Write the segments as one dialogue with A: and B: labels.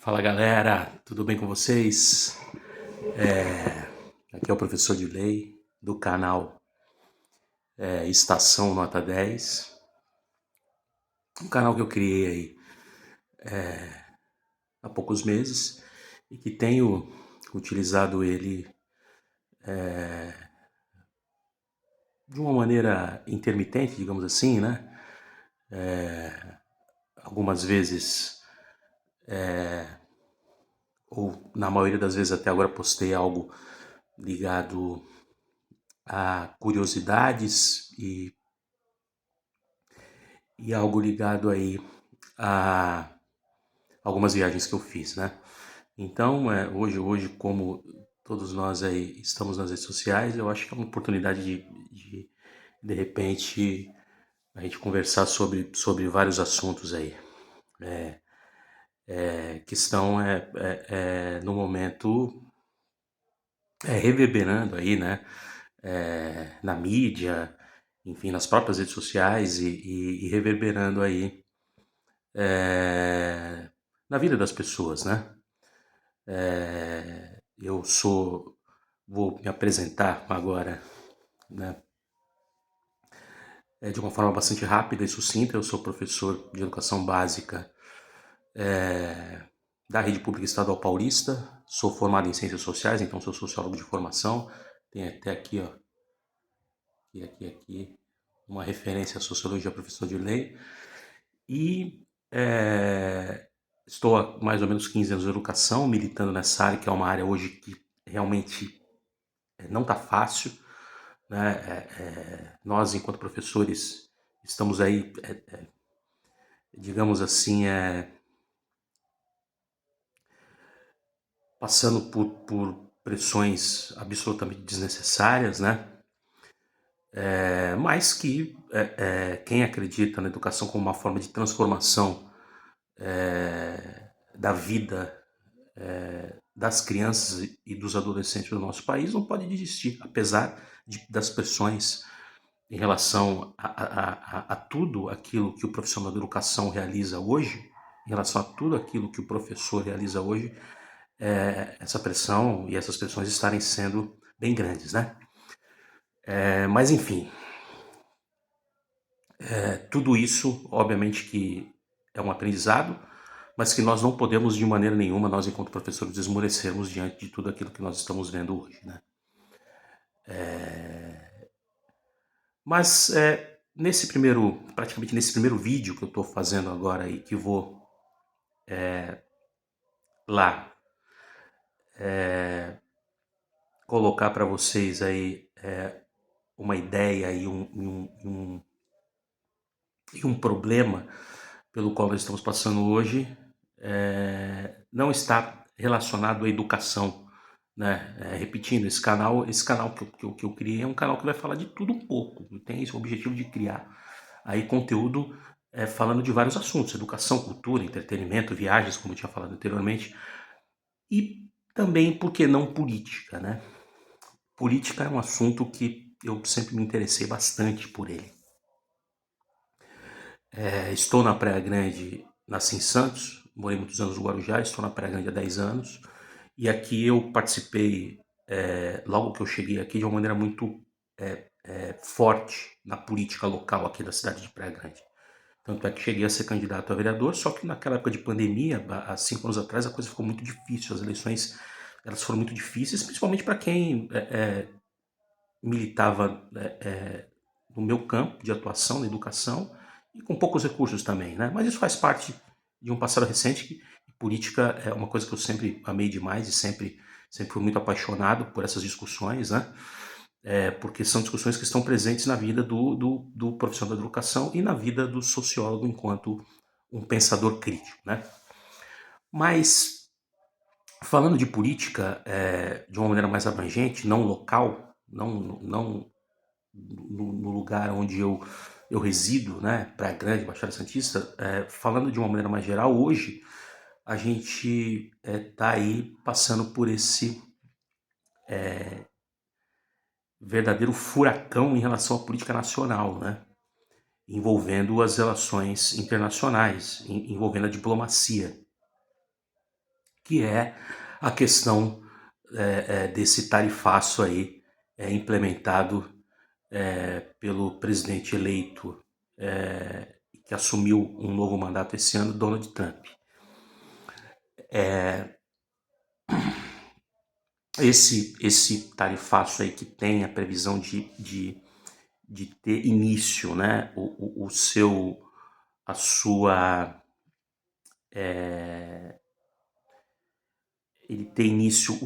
A: Fala galera, tudo bem com vocês? Aqui é o professor de lei do canal Estação Nota 10, um canal que eu criei aí há poucos meses e que tenho utilizado ele de uma maneira intermitente, digamos assim, né? Algumas vezes, ou na maioria das vezes até agora, postei algo ligado a curiosidades e algo ligado aí a algumas viagens que eu fiz, né? Então, hoje, como todos nós aí estamos nas redes sociais, eu acho que é uma oportunidade de repente, a gente conversar sobre vários assuntos aí, que estão, no momento, reverberando aí, né? Na mídia, enfim, nas próprias redes sociais e reverberando aí na vida das pessoas, né? Eu vou me apresentar agora, né, de uma forma bastante rápida e sucinta. Eu sou professor de educação básica da Rede Pública Estadual Paulista, sou formado em Ciências Sociais, então sou sociólogo de formação. Tem até aqui, ó, aqui, uma referência à sociologia, professor de lei. E estou há mais ou menos 15 anos de educação, militando nessa área, que é uma área hoje que realmente não está fácil, né? Nós, enquanto professores, estamos aí, digamos assim, passando por pressões absolutamente desnecessárias, né? Mas que quem acredita na educação como uma forma de transformação da vida das crianças e dos adolescentes do nosso país não pode desistir, apesar das pressões em relação a tudo aquilo que o profissional da educação realiza hoje, em relação a tudo aquilo que o professor realiza hoje, essa pressão e essas pressões estarem sendo bem grandes, né? Mas enfim, tudo isso, obviamente que é um aprendizado, mas que nós não podemos de maneira nenhuma, nós enquanto professores, esmorecermos diante de tudo aquilo que nós estamos vendo hoje, né? Mas praticamente nesse primeiro vídeo que eu estou fazendo agora e que vou lá colocar para vocês aí uma ideia e um problema pelo qual nós estamos passando hoje, não está relacionado à educação, né? Repetindo, esse canal que eu criei é um canal que vai falar de tudo um pouco. Tem esse objetivo de criar aí conteúdo falando de vários assuntos: educação, cultura, entretenimento, viagens, como eu tinha falado anteriormente, e também, por que não, política, né? Política é um assunto que eu sempre me interessei bastante por ele. Estou na Praia Grande, nasci em Santos, morei muitos anos no Guarujá, estou na Praia Grande há 10 anos, e aqui eu participei, logo que eu cheguei aqui, de uma maneira muito forte na política local aqui da cidade de Praia Grande. Tanto é que cheguei a ser candidato a vereador, só que naquela época de pandemia, há 5 anos atrás, a coisa ficou muito difícil, as eleições elas foram muito difíceis, principalmente para quem militava no meu campo de atuação, na educação, e com poucos recursos também, né? Mas isso faz parte de um passado recente, que política é uma coisa que eu sempre amei demais e sempre fui muito apaixonado por essas discussões, né? Porque são discussões que estão presentes na vida do profissional da educação e na vida do sociólogo enquanto um pensador crítico, né? Mas, falando de política de uma maneira mais abrangente, não local, não no lugar onde eu resido, né, Praia Grande, Baixada Santista, falando de uma maneira mais geral, hoje a gente está aí passando por esse verdadeiro furacão em relação à política nacional, né, envolvendo as relações internacionais, envolvendo a diplomacia. que é a questão desse tarifaço aí implementado pelo presidente eleito que assumiu um novo mandato esse ano, Donald Trump. Esse tarifaço aí que tem a previsão de ter início, né, a sua, ele tem início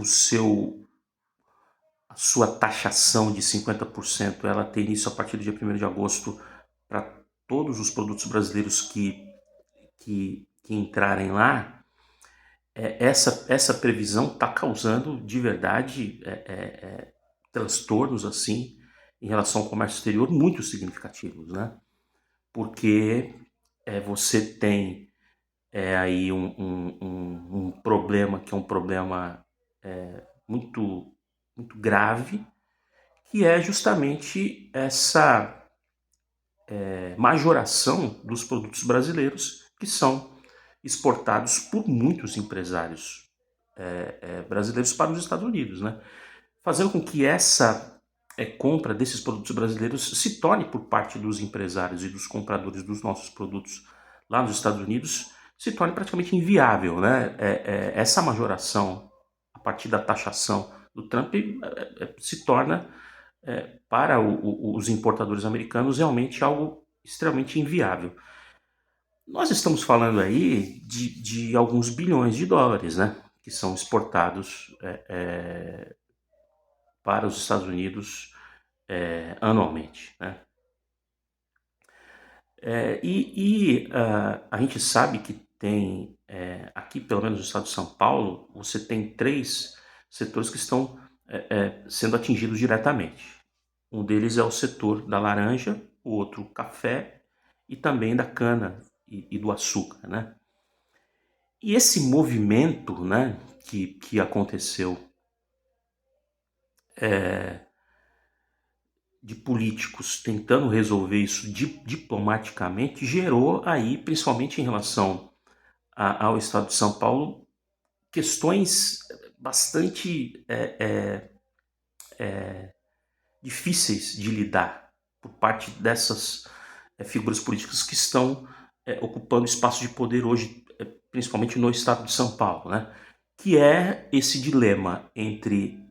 A: a sua taxação de 50%, ela tem início a partir do dia 1º de agosto para todos os produtos brasileiros que entrarem lá. Essa previsão está causando de verdade transtornos assim em relação ao comércio exterior muito significativos, né? Porque você tem aí um problema que é um problema muito, muito grave, que é justamente essa majoração dos produtos brasileiros que são exportados por muitos empresários brasileiros para os Estados Unidos, né? Fazendo com que essa compra desses produtos brasileiros se torne por parte dos empresários e dos compradores dos nossos produtos lá nos Estados Unidos se torne praticamente inviável, né? Essa majoração a partir da taxação do Trump se torna para os importadores americanos realmente algo extremamente inviável. Nós estamos falando aí de alguns bilhões de dólares, né, que são exportados para os Estados Unidos anualmente, né? A gente sabe que tem, aqui pelo menos no estado de São Paulo, você tem 3 setores que estão sendo atingidos diretamente. Um deles é o setor da laranja, o outro café e também da cana e do açúcar, né? E esse movimento, né, que aconteceu de políticos tentando resolver isso diplomaticamente gerou aí, principalmente em relação ao estado de São Paulo, questões bastante difíceis de lidar por parte dessas figuras políticas que estão ocupando espaço de poder hoje, principalmente no estado de São Paulo, né? Que é esse dilema entre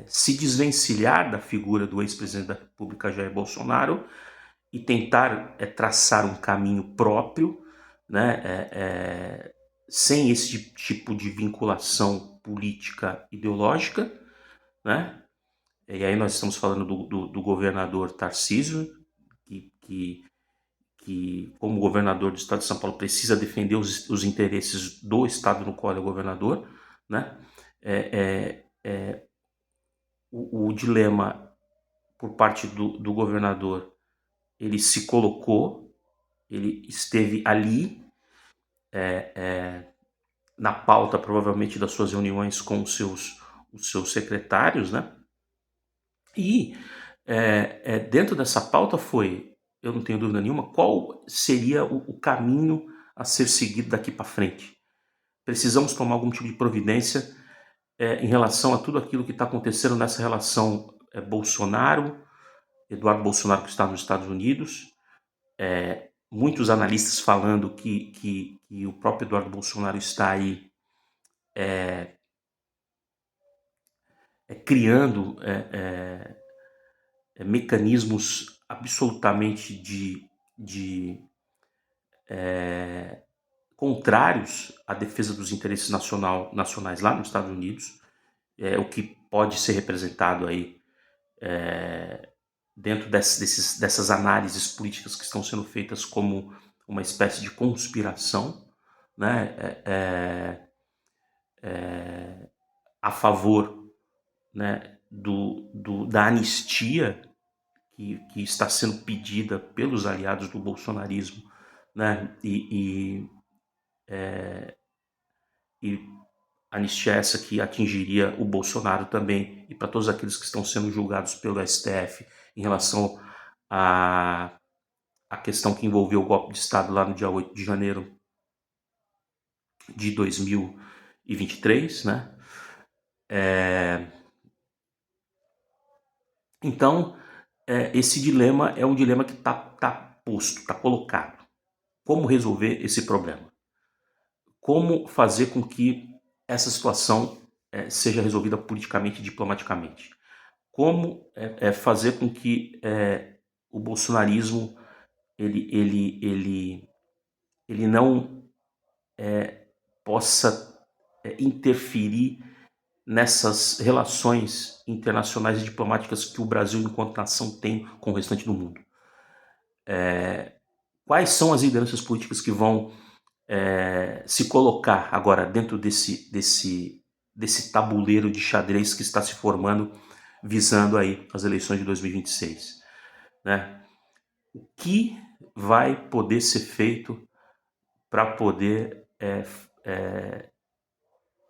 A: se desvencilhar da figura do ex-presidente da República, Jair Bolsonaro, e tentar traçar um caminho próprio, né? Sem esse tipo de vinculação política ideológica, né? E aí nós estamos falando do governador Tarcísio, que, como governador do estado de São Paulo, precisa defender os interesses do estado no qual ele é governador, né? O dilema por parte do governador, ele se colocou, ele esteve ali na pauta provavelmente das suas reuniões com os seus secretários, né? E dentro dessa pauta foi, eu não tenho dúvida nenhuma, qual seria o caminho a ser seguido daqui para frente. Precisamos tomar algum tipo de providência em relação a tudo aquilo que está acontecendo nessa relação Bolsonaro, Eduardo Bolsonaro que está nos Estados Unidos, muitos analistas falando que o próprio Eduardo Bolsonaro está aí criando mecanismos absolutamente contrários à defesa dos interesses nacionais lá nos Estados Unidos, o que pode ser representado aí dentro dessas análises políticas que estão sendo feitas como uma espécie de conspiração, né, a favor, né, da anistia que está sendo pedida pelos aliados do bolsonarismo, né, e anistia essa que atingiria o Bolsonaro também e para todos aqueles que estão sendo julgados pelo STF em relação à questão que envolveu o golpe de Estado lá no dia 8 de janeiro de 2021, 2023, né? Então, esse dilema é um dilema que tá posto, está colocado. Como resolver esse problema? Como fazer com que essa situação seja resolvida politicamente e diplomaticamente? Como fazer com que o bolsonarismo ele não possa interferir nessas relações internacionais e diplomáticas que o Brasil, enquanto nação, tem com o restante do mundo? Quais são as lideranças políticas que vão se colocar agora dentro desse tabuleiro de xadrez que está se formando visando aí as eleições de 2026, né? O que vai poder ser feito para poder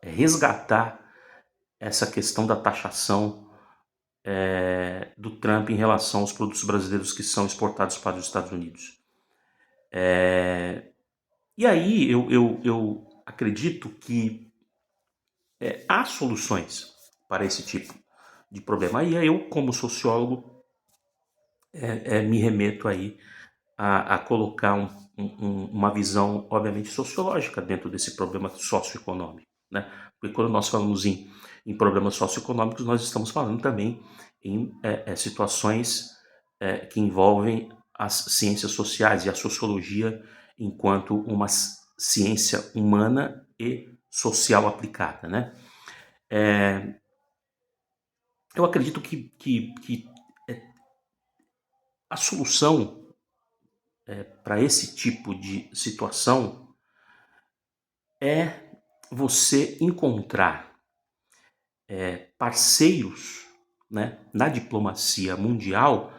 A: resgatar essa questão da taxação do Trump em relação aos produtos brasileiros que são exportados para os Estados Unidos? E aí eu acredito que há soluções para esse tipo de problema. E aí eu, como sociólogo, me remeto aí a colocar uma visão, obviamente, sociológica dentro desse problema socioeconômico, né? Porque quando nós falamos em problemas socioeconômicos, nós estamos falando também em situações que envolvem as ciências sociais e a sociologia enquanto uma ciência humana e social aplicada, né? Eu acredito que a solução para esse tipo de situação é você encontrar parceiros, né, na diplomacia mundial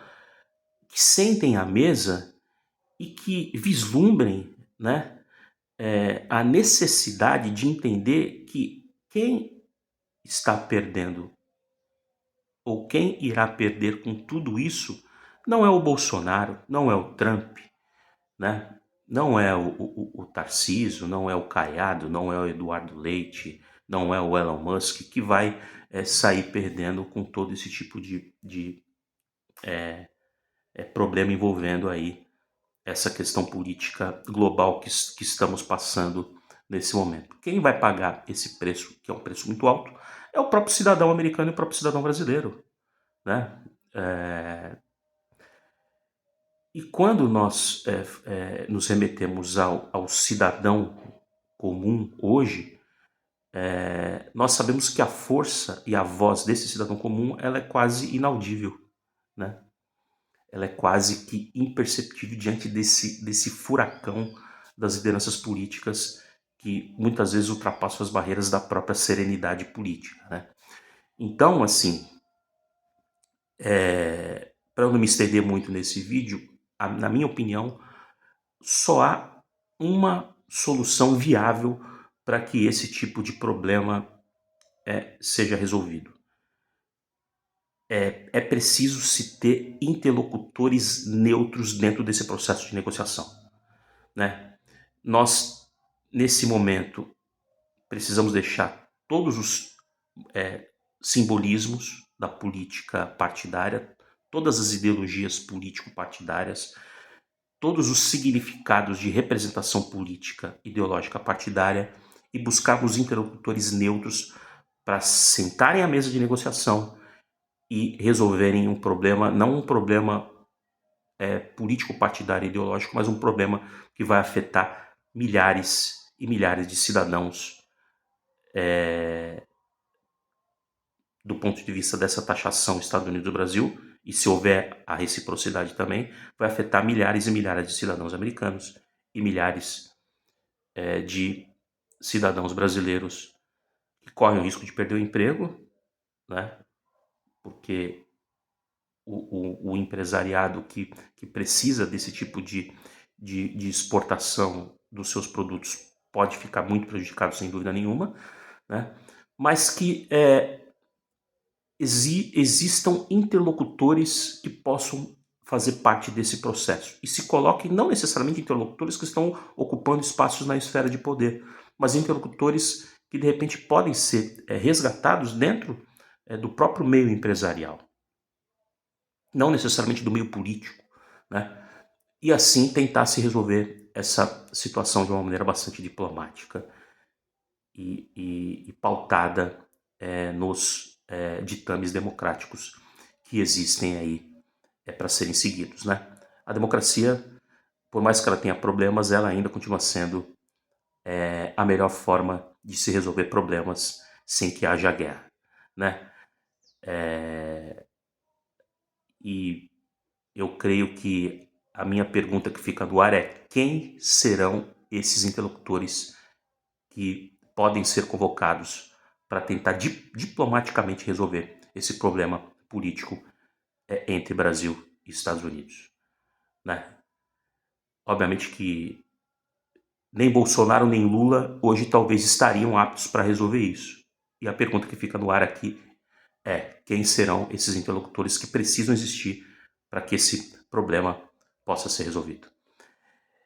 A: que sentem à mesa e que vislumbrem, né, a necessidade de entender que quem está perdendo ou quem irá perder com tudo isso não é o Bolsonaro, não é o Trump, né? Não é o Tarcísio, não é o Caiado, não é o Eduardo Leite, não é o Elon Musk que vai sair perdendo com todo esse tipo de problema envolvendo aí essa questão política global que estamos passando nesse momento. Quem vai pagar esse preço, que é um preço muito alto, é o próprio cidadão americano e o próprio cidadão brasileiro, né? E quando nós nos remetemos ao cidadão comum hoje, nós sabemos que a força e a voz desse cidadão comum ela é quase inaudível, né? Ela é quase que imperceptível diante desse furacão das lideranças políticas que muitas vezes ultrapassam as barreiras da própria serenidade política, né? Então, assim, para eu não me estender muito nesse vídeo, na minha opinião, só há uma solução viável para que esse tipo de problema seja resolvido. É preciso se ter interlocutores neutros dentro desse processo de negociação, né? Nós, nesse momento, precisamos deixar todos os simbolismos da política partidária, todas as ideologias político-partidárias, todos os significados de representação política ideológica partidária e buscarmos interlocutores neutros para sentarem à mesa de negociação e resolverem um problema, não um problema político-partidário ideológico, mas um problema que vai afetar milhares e milhares de cidadãos do ponto de vista dessa taxação Estados Unidos-Brasil, e se houver a reciprocidade também, vai afetar milhares e milhares de cidadãos americanos e milhares de cidadãos brasileiros que correm o risco de perder o emprego, né? Porque o empresariado que precisa desse tipo de exportação dos seus produtos pode ficar muito prejudicado, sem dúvida nenhuma, né? Mas que existam interlocutores que possam fazer parte desse processo e se coloquem não necessariamente interlocutores que estão ocupando espaços na esfera de poder, mas interlocutores que de repente podem ser resgatados dentro do próprio meio empresarial, não necessariamente do meio político, né? E assim tentar se resolver essa situação de uma maneira bastante diplomática e pautada nos ditames democráticos que existem aí para serem seguidos, né? A democracia, por mais que ela tenha problemas, ela ainda continua sendo a melhor forma de se resolver problemas sem que haja guerra, né? E eu creio que a minha pergunta que fica no ar é: quem serão esses interlocutores que podem ser convocados para tentar diplomaticamente resolver esse problema político entre Brasil e Estados Unidos, né? Obviamente que nem Bolsonaro nem Lula hoje talvez estariam aptos para resolver isso. E a pergunta que fica no ar aqui é: quem serão esses interlocutores que precisam existir para que esse problema possa ser resolvido?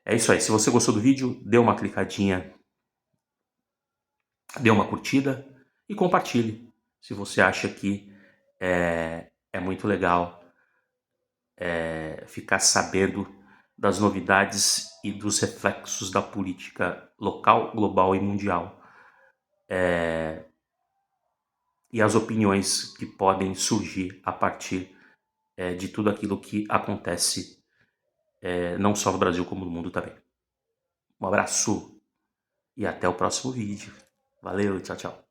A: É isso aí. Se você gostou do vídeo, dê uma clicadinha, dê uma curtida e compartilhe. Se você acha que é muito legal ficar sabendo das novidades e dos reflexos da política local, global e mundial. E as opiniões que podem surgir a partir de tudo aquilo que acontece não só no Brasil como no mundo também. Um abraço e até o próximo vídeo. Valeu, tchau, tchau.